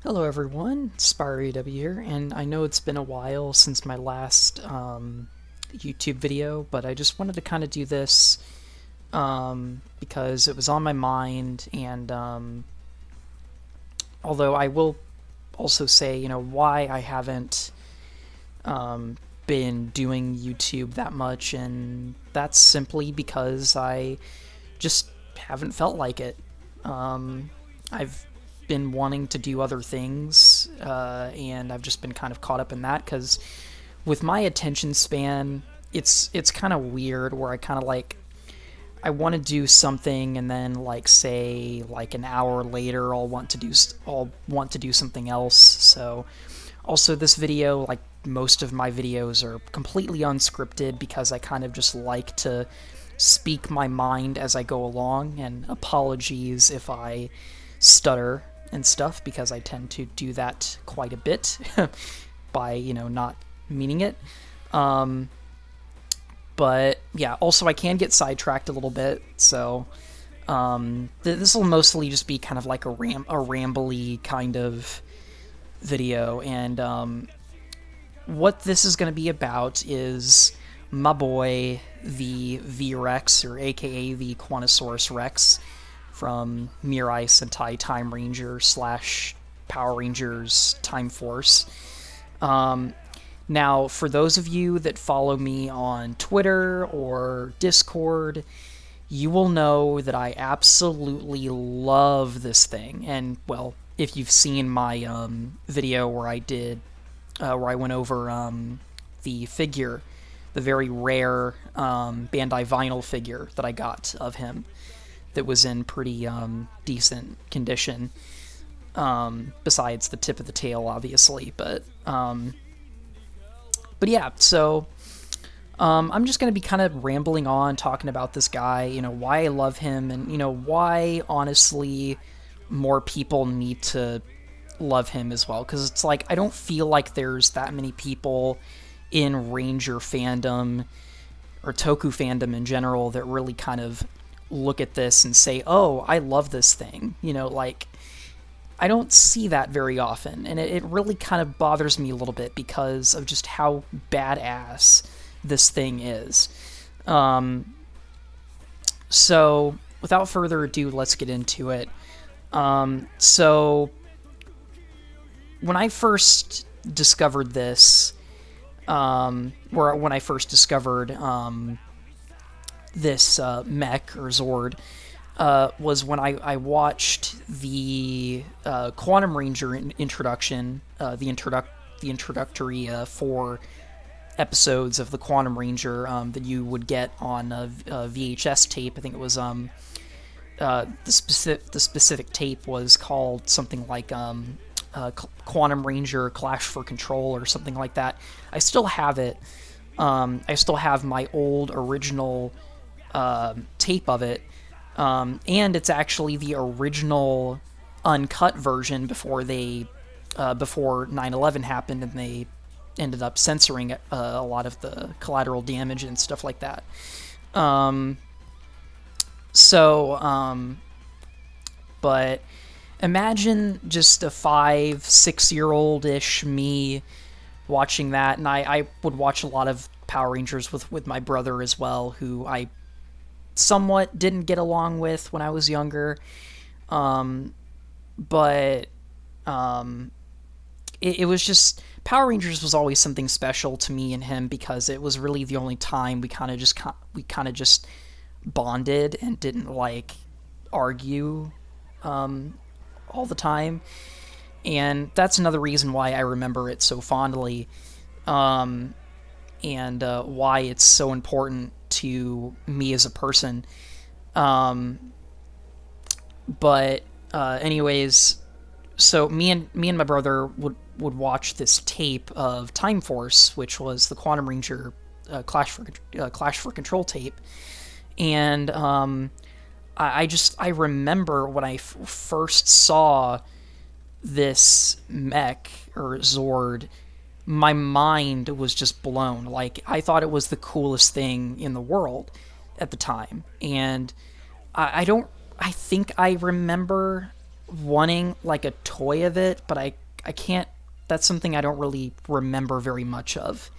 Hello everyone, SpireAW here, and I know it's been a while since my last YouTube video, but I just wanted to kind of do this because it was on my mind, and although I will also say, why I haven't been doing YouTube that much, and that's simply because I just haven't felt like it. I've been wanting to do other things, and I've just been kind of caught up in that because with my attention span, it's kind of weird where I kind of I want to do something and then say an hour later I'll want to do something else. So also this video, like most of my videos, are completely unscripted because I kind of just like to speak my mind as I go along, and apologies if I stutter and stuff because I tend to do that quite a bit by, not meaning it. But yeah, also I can get sidetracked a little bit, so this will mostly just be kind of like a rambly kind of video, and what this is going to be about is my boy, the V-Rex, or aka the Quantasaurus-Rex, from Mirai Sentai Time Ranger / Power Rangers Time Force. Now, for those of you that follow me on Twitter or Discord, you will know that I absolutely love this thing. And, well, if you've seen my video where I went over the figure, the very rare Bandai vinyl figure that I got of him, that was in pretty decent condition, besides the tip of the tail, obviously. But yeah, so I'm just going to be kind of rambling on, talking about this guy, why I love him, and, why, honestly, more people need to love him as well. Because it's I don't feel like there's that many people in Ranger fandom, or Toku fandom in general, that really kind of look at this and say, oh, I love this thing. I don't see that very often, and it really kind of bothers me a little bit because of just how badass this thing is. So, without further ado, let's get into it. So, when I first discovered this, when I first discovered this mech, or Zord, was when I watched the Quantum Ranger introduction, the introductory 4 episodes of the Quantum Ranger that you would get on a VHS tape. I think it was the specific tape was called something like Quantum Ranger Clash for Control or something like that. I still have it. I still have my old original tape of it, and it's actually the original uncut version before 9/11 happened and they ended up censoring a lot of the collateral damage and stuff like that. But imagine just a 5-6-year-old-ish me watching that, and I would watch a lot of Power Rangers with my brother as well, who I somewhat didn't get along with when I was younger, but it was just, Power Rangers was always something special to me and him because it was really the only time we kind of just bonded and didn't argue all the time, and that's another reason why I remember it so fondly, and why it's so important to me as a person. But anyways, so me and my brother would watch this tape of Time Force, which was the Quantum Ranger Clash for Control tape, and I remember when I first saw this mech, or Zord, my mind was just blown. I thought it was the coolest thing in the world at the time, and I think I remember wanting like a toy of it, but I can't. That's something I don't really remember very much of.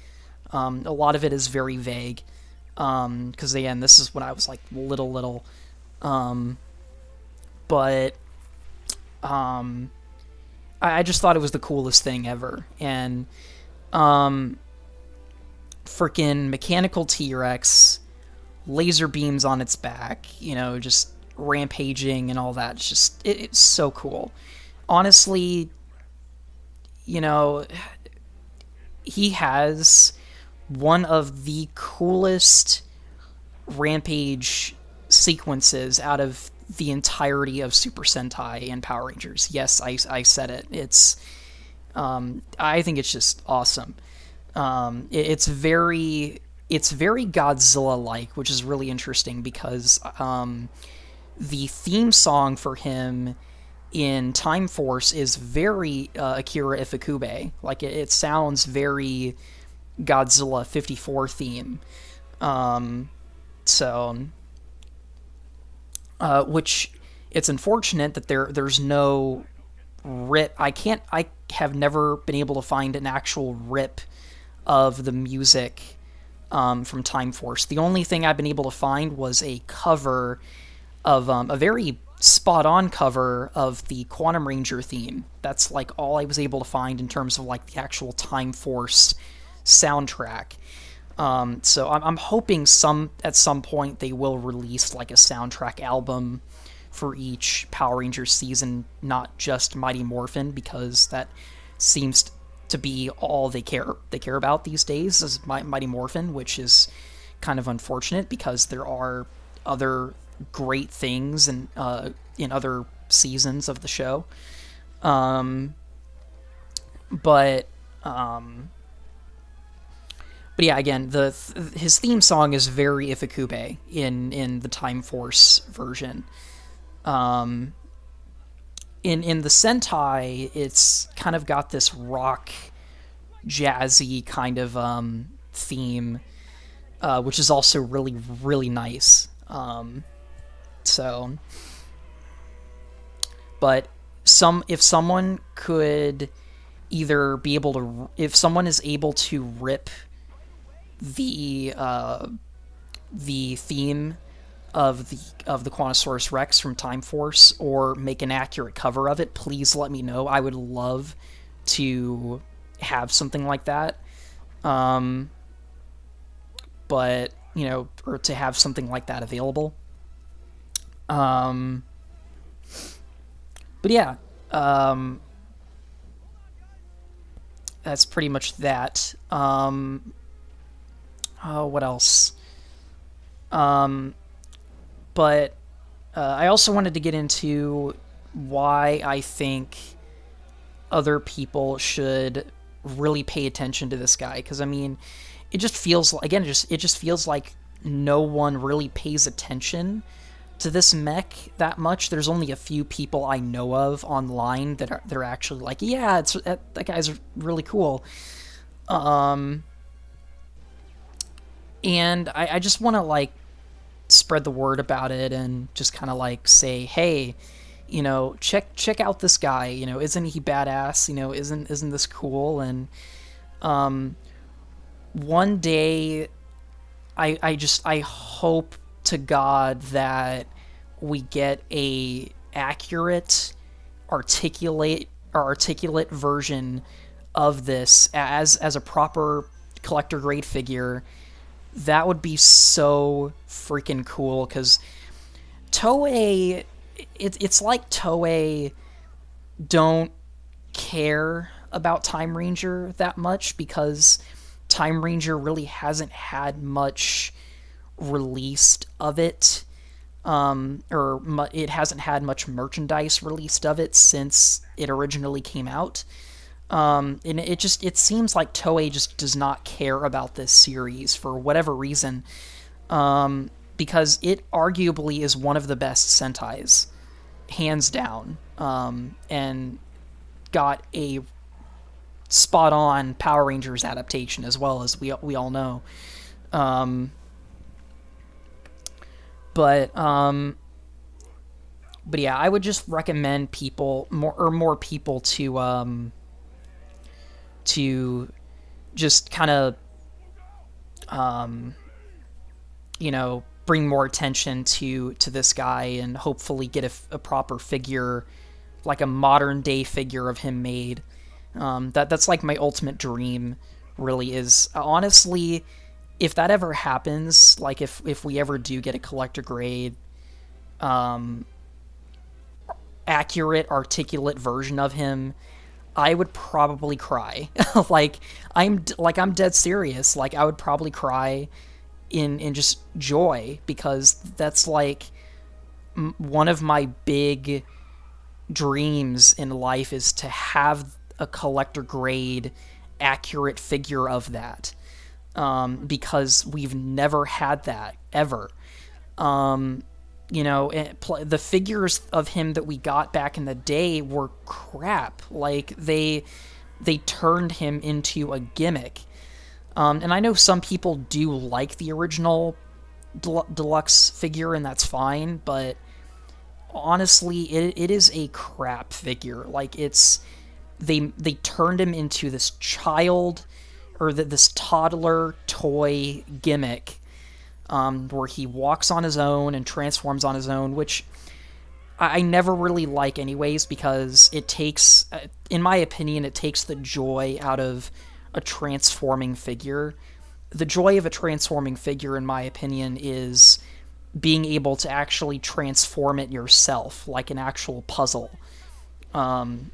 A lot of it is very vague. Because again, this is when I was like little. But I just thought it was the coolest thing ever. And freaking mechanical T-Rex, laser beams on its back, just rampaging and all that. It's so cool. Honestly, he has one of the coolest rampage sequences out of the entirety of Super Sentai and Power Rangers. Yes, I said it. I think it's just awesome. It's very Godzilla-like, which is really interesting because the theme song for him in Time Force is very Akira Ifukube. Like it sounds very Godzilla 54 theme. Which it's unfortunate that there's no rip. I have never been able to find an actual rip of the music from Time Force. The only thing I've been able to find was a cover of a very spot-on cover of the Quantum Ranger theme. That's like all I was able to find in terms of like the actual Time Force soundtrack. So I'm hoping at some point they will release like a soundtrack album for each Power Rangers season, not just Mighty Morphin, because that seems to be all they care about these days is Mighty Morphin, which is kind of unfortunate because there are other great things in other seasons of the show. But yeah, again, his theme song is very Ifukube in the Time Force version. In the Sentai, it's kind of got this rock, jazzy kind of theme, which is also really, really nice. But if someone could either be able to, if someone is able to rip the theme of the Quantasaurus-Rex from Time Force or make an accurate cover of it, please let me know. I would love to have something like that. But or to have something like that available. But yeah, that's pretty much that. What else? But I also wanted to get into why I think other people should really pay attention to this guy, because I mean, it just feels like no one really pays attention to this mech that much. There's only a few people I know of online they're actually like, yeah, that guy's really cool. And I just want to like spread the word about it and just kind of like say, hey, check out this guy. Isn't he badass? Isn't this cool? And one day, I hope to God that we get a accurate, articulate version of this as a proper collector grade figure. That would be so freaking cool, because Toei, it's like Toei don't care about Time Ranger that much, because Time Ranger really hasn't had much released of it, it hasn't had much merchandise released of it since it originally came out. And it seems like Toei just does not care about this series for whatever reason, because it arguably is one of the best Sentais, hands down, and got a spot-on Power Rangers adaptation as well, as we all know. But But yeah, I would just recommend more people to just kind of bring more attention to this guy and hopefully get a proper figure, like a modern day figure of him made. That's like my ultimate dream. Really is, honestly, if that ever happens, like if we ever do get a collector grade accurate articulate version of him, I would probably cry. I'm dead serious. Like, I would probably cry in just joy, because that's like one of my big dreams in life, is to have a collector grade accurate figure of that, because we've never had that ever. The figures of him that we got back in the day were crap. Like, they turned him into a gimmick. And I know some people do like the original deluxe figure, and that's fine, but honestly, it is a crap figure. Like, they turned him into this child, or this toddler toy gimmick, where he walks on his own and transforms on his own, which I never really like anyways, because it takes, in my opinion, it takes the joy out of a transforming figure. The joy of a transforming figure, in my opinion, is being able to actually transform it yourself, like an actual puzzle. And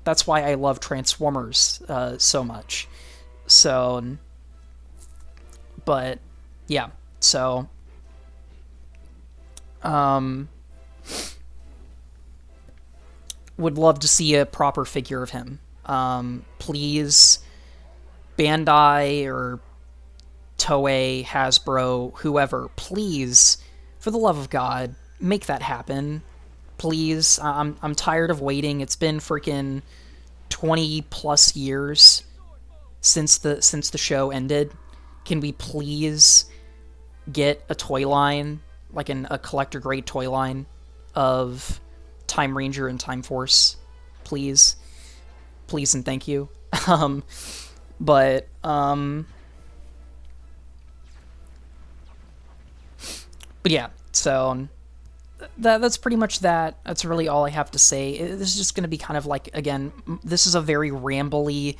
that's why I love Transformers so much. So, but yeah, so would love to see a proper figure of him. Please, Bandai or Toei, Hasbro, whoever, please, for the love of God, make that happen. Please, I'm tired of waiting. It's been freaking 20 plus years since the show ended. Can we please get a toy line, like a collector grade toy line of Time Ranger and Time Force, please? Please and thank you. But yeah, so that's pretty much that. That's really all I have to say. This is just going to be kind of like, again, this is a very rambly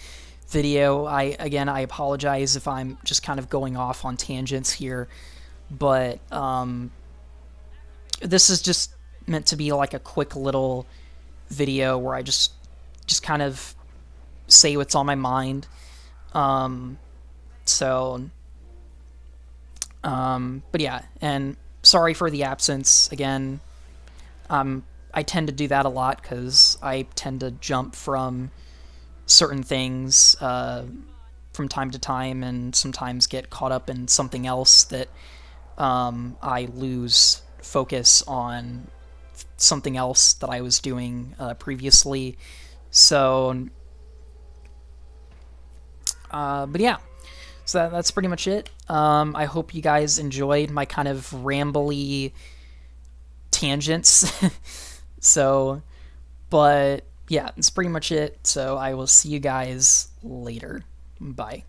video. I apologize if I'm just kind of going off on tangents here, but this is just meant to be like a quick little video where I just kind of say what's on my mind. But yeah, and sorry for the absence again. I tend to do that a lot because I tend to jump from certain things from time to time, and sometimes get caught up in something else that I lose focus on something else that I was doing previously. So, but yeah. So that's pretty much it. I hope you guys enjoyed my kind of rambly tangents. So, but yeah, that's pretty much it. So I will see you guys later. Bye.